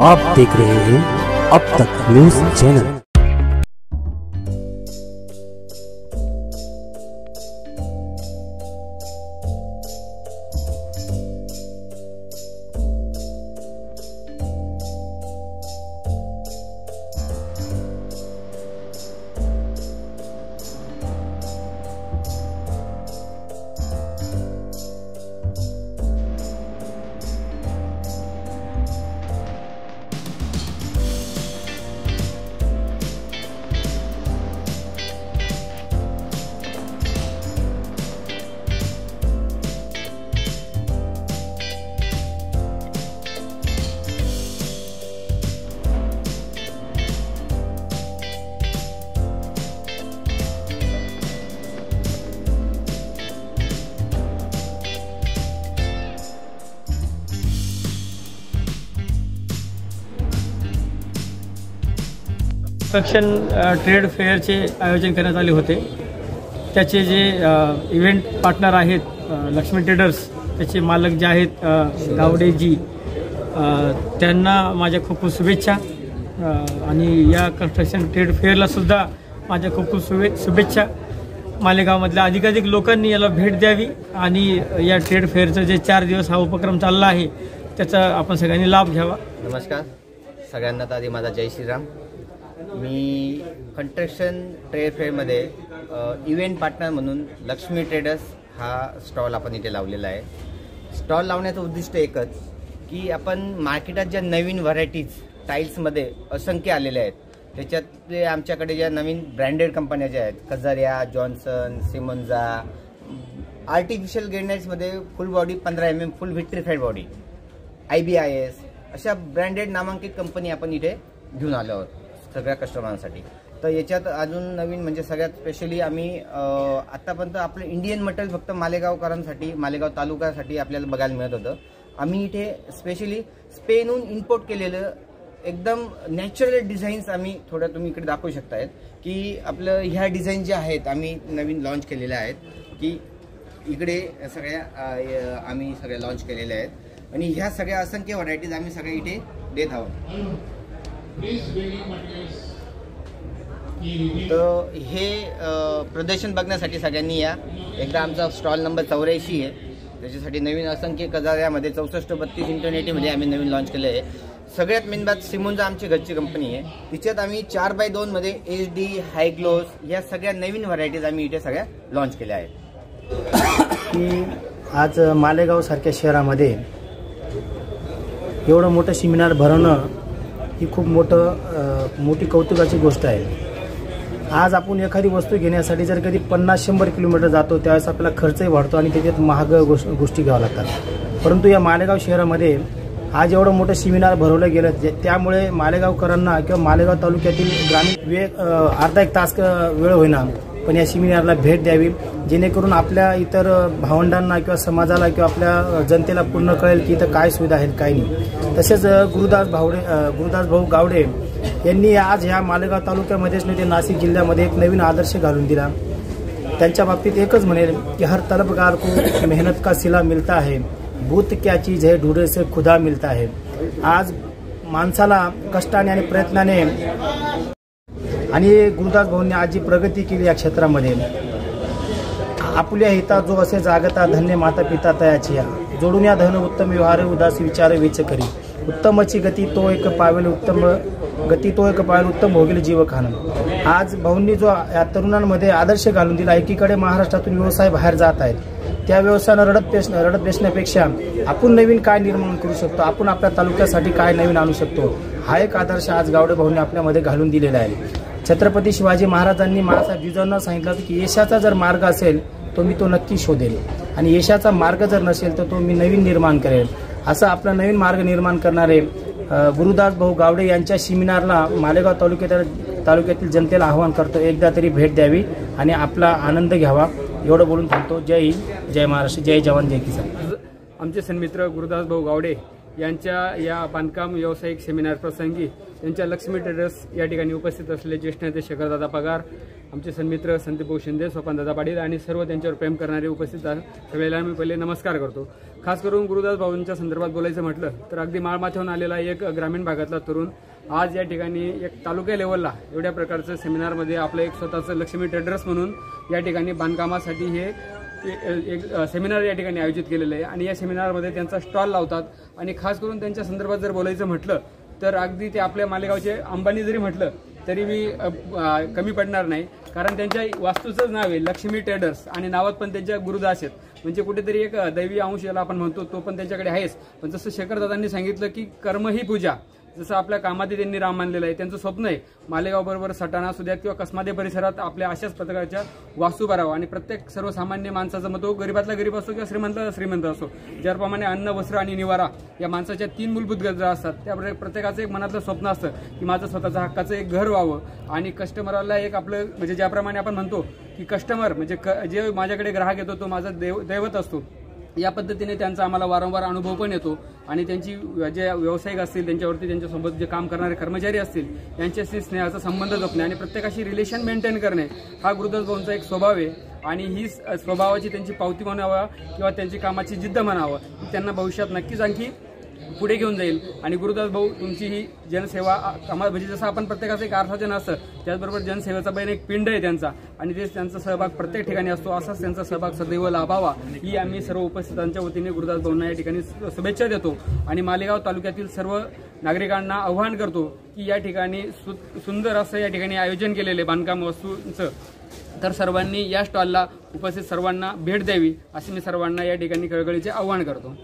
आप देख रहे हैं अब तक न्यूज चैनल। कन्स्ट्रक्शन ट्रेड फेअरचे आयोजन करण्यात आले होते। त्याचे जे इव्हेंट पार्टनर आहेत लक्ष्मी ट्रेडर्स, त्याचे मालक जे आहेत गावडेजी, त्यांना माझ्या खूप खूप शुभेच्छा। आणि या कन्स्ट्रक्शन ट्रेड फेअरला सुद्धा माझ्या खूप खूप शुभेच्छा। मालेगावमधल्या अधिकाधिक लोकांनी याला भेट द्यावी आणि या ट्रेड फेअरचं जे 4 दिवस हा उपक्रम चालला आहे त्याचा आपण सगळ्यांनी लाभ घ्यावा। नमस्कार सगळ्यांना, आधी माझा जय श्रीराम। मी कन्स्ट्रक्शन ट्रेड फेअरमध्ये इव्हेंट पार्टनर म्हणून लक्ष्मी ट्रेडर्स हा स्टॉल आपण इथे लावलेला आहे। स्टॉल लावण्याचं उद्दिष्ट एकच की आपण मार्केटात ज्या नवीन व्हरायटीज टाईल्समध्ये असंख्य आलेल्या आहेत, त्याच्यातले आमच्याकडे ज्या नवीन ब्रँडेड कंपन्या ज्या आहेत, कजारिया, जॉन्सन, सिमोन्जा, आर्टिफिशियल ग्रेनाइट्समध्ये full body 15 mm full vitrified body, IBIS अशा ब्रँडेड नामांकित कंपनी आपण इथे घेऊन आलो आहोत सगळ्या कस्टमरांसाठी। तर याच्यात अजून नवीन म्हणजे सगळ्यात स्पेशली आम्ही आतापर्यंत आपलं इंडियन मटेरियल फक्त मालेगावकरांसाठी, मालेगाव तालुक्यासाठी आपल्याला बघायला मिळत होतं। आम्ही इथे स्पेशली स्पेनहून इम्पोर्ट केलेलं एकदम नॅचरल डिझाईन्स आम्ही थोडं तुम्ही इकडे दाखवू शकतायत की आपलं ह्या डिझाईन ज्या आहेत आम्ही नवीन लॉन्च केलेल्या आहेत की इकडे सगळ्या आम्ही सगळ्या लॉन्च केलेल्या आहेत आणि ह्या सगळ्या असंख्य व्हरायटीज आम्ही सगळ्या इथे देत आहोत। तर हे प्रदर्शन बघण्यासाठी सगळ्यांनी या। एकदा आमचा स्टॉल नंबर 84 आहे, त्याच्यासाठी नवीन असंख्य कजाऱ्यामध्ये 6432 इंटरनेटमध्ये आम्ही नवीन लॉन्च केलं आहे। सगळ्यात मेन बात सिमोन्जा आमची घरची कंपनी आहे, तिच्यात आम्ही 4x2 मध्ये HD, हाय ग्लोज या सगळ्या नवीन व्हरायटीज आम्ही इथे सगळ्या लॉन्च केल्या आहेत। की आज मालेगाव सारख्या शहरामध्ये एवढं मोठं सेमिनार भरवणं ही खूप मोठी कौतुकाची गोष्ट आहे। आज आपण एखादी वस्तू घेण्यासाठी जर कधी 50-100 किलोमीटर जातो त्यावेळेस आपल्याला खर्चही वाढतो आणि त्याच्यात महाग गोष्टी घ्याव्या लागतात। परंतु या मालेगाव शहरामध्ये आज एवढं मोठं सेमिनार भरवलं गेलं, त्यामुळे मालेगावकरांना किंवा मालेगाव तालुक्यातील ग्रामीण अर्धा 1 तास वेळ होईना पण या सेमिनारला भेट द्यावी, जेणेकरून आपल्या इतर भावंडांना किंवा समाजाला किंवा आपल्या जनतेला पूर्ण कळेल की इथं काय सुविधा आहेत काय नाही। तसेच गुरुदास भाऊ गावडे यांनी आज ह्या मालेगाव तालुक्यामध्येच नाही, नाशिक जिल्ह्यामध्ये एक नवीन आदर्श घालून दिला। त्यांच्या बाबतीत एकच म्हणेल की हर तलबगार को मेहनत का सिला मिलता है, बूत क्या चीज है ढूंढने से खुदा मिलता है। आज माणसाला कष्टाने आणि प्रयत्नाने आणि गुरुदास भाऊंनी आज जी प्रगती केली या क्षेत्रामध्ये, आपुल्या हिता जो असे जागता धन्य माता पिता तयाची, जोडून या धन उत्तम व्यवहार उदासी विचार वेच करी, उत्तमची गती तो एक पावेल उत्तम भोगेल जीव खान। आज भाऊंनी जो या तरुणांमध्ये आदर्श घालून दिला, एकीकडे महाराष्ट्रातून व्यवसाय बाहेर जात आहेत, त्या व्यवसायानं रडत बेसण्यापेक्षा आपण नवीन काय निर्माण करू शकतो, आपण आपल्या तालुक्यासाठी काय नवीन आणू शकतो, हा एक आदर्श आज गावडे भाऊंनी आपल्यामध्ये घालून दिलेला आहे। छत्रपती शिवाजी महाराजांनी महाराज जिजाऊंना सांगितलं होतं की यशाचा जर मार्ग असेल तो मी तो नक्की शोधेल आणि यशाचा मार्ग जर नसेल तर तो मी नवीन निर्माण करेल। असं आपला नवीन मार्ग निर्माण करणारे गुरुदास भाऊ गावडे यांच्या सेमिनारला मालेगाव तालुक्यातील जनतेला आवाहन करतो, एकदा तरी भेट द्यावी आणि आपला आनंद घ्यावा। एवढं बोलून थांबतो। जय हिंद, जय महाराष्ट्र, जय जवान, जय किसान। आमचे सन्मित्र गुरुदास भाऊ गावडे यांच्या या बांधकाम व्यावसायिक सेमिनार प्रसंगी यांच्या लक्ष्मी ट्रेडर्स या ठिकाणी उपस्थित असलेले ज्येष्ठ नेते शेखरदादा पगार, आमचे सन्मित्र संदीप भाऊ शिंदे, स्वपनदादा पाटील आणि सर्व त्यांच्यावर प्रेम करणारे उपस्थित सगळ्यांना मी पहिले नमस्कार करतो. खास करून गुरुदास भाऊंच्या संदर्भात बोलायचं म्हटलं तर अगदी माळमाथ्याहून आलेला एक ग्रामीण भागातला तरुण आज या ठिकाणी एक तालुका लेवलला एवढ्या प्रकारचं सेमिनारमध्ये आपलं एक स्वतःचं लक्ष्मी ट्रेडर्स म्हणून या ठिकाणी बांधकामासाठी हे एक सेमिनार या ठिकाणी आयोजित केलेलं आहे आणि या सेमिनारमध्ये त्यांचा स्टॉल लावतात. आणि खास करून त्यांच्या संदर्भात जर बोलायचं म्हटलं तर अगदी ते आपल्या मालेगावचे अंबानी जरी म्हटलं तरी मी कमी पडणार नाही, कारण त्यांच्या वास्तूचंच नाव आहे लक्ष्मी ट्रेडर्स आणि नावात पण त्यांच्या गुरुदास आहेत. म्हणजे कुठेतरी एक दैवी अंश याला आपण म्हणतो तो पण त्यांच्याकडे आहेच. पण जसं शेखरदादांनी सांगितलं की कर्म ही पूजा, जसं आपल्या कामातही त्यांनी राम मानलेलं आहे. त्यांचं स्वप्न आहे मालेगाव बरोबर सटाणा सुद्धा किंवा कसमादे परिसरात आपल्या अशाच प्रकारच्या वास्तू भरावं आणि प्रत्येक सर्वसामान्य माणसाचा मग तो गरीबातला गरीब असो किंवा श्रीमंताचा श्रीमंत असो, ज्याप्रमाणे अन्न, वस्त्र आणि निवारा या माणसाच्या 3 मूलभूत गरजा असतात, त्याप्रमाणे प्रत्येकाचं एक मनातलं स्वप्न असतं की माझं स्वतःचं हक्काचं एक घर व्हावं आणि कस्टमरला एक आपलं म्हणजे ज्याप्रमाणे आपण म्हणतो की कस्टमर म्हणजे जे माझ्याकडे ग्राहक येतो तो माझा दैवत असतो, या पद्धतीने त्यांचा आम्हाला वारंवार अनुभव पण येतो. आणि त्यांची जे व्यावसायिक असतील त्यांच्यावरती त्यांच्यासोबत जे काम करणारे कर्मचारी असतील यांच्याशी स्नेहाचा संबंध जपणे आणि प्रत्येकाशी रिलेशन मेंटेन करणे हा गुरुदास भाऊंचा एक स्वभाव आहे. आणि ही स्वभावाची त्यांची पावती म्हणावं किंवा त्यांची कामाची जिद्द म्हणावं ही त्यांना भविष्यात नक्कीच आणखी पुढे घेऊन जाईल. आणि गुरुदास भाऊ तुमची ही जनसेवा म्हणजे जसं आपण प्रत्येकाचं एक अर्थाजन असतं त्याचबरोबर जनसेवेचा पण एक पिंड आहे त्यांचा आणि तेच त्यांचा सहभाग प्रत्येक ठिकाणी असतो. असाच त्यांचा सहभाग सदैव लाभावा ही आम्ही सर्व उपस्थितांच्या वतीने गुरुदास भाऊंना या ठिकाणी शुभेच्छा देतो. आणि मालेगाव तालुक्यातील सर्व नागरिकांना आवाहन करतो की या ठिकाणी सुंदर असं या ठिकाणी आयोजन केलेले बांधकाम वस्तूंचं, तर सर्वांनी या स्टॉलला उपस्थित सर्वांना भेट द्यावी असे मी सर्वांना या ठिकाणी कळकळीचे आवाहन करतो.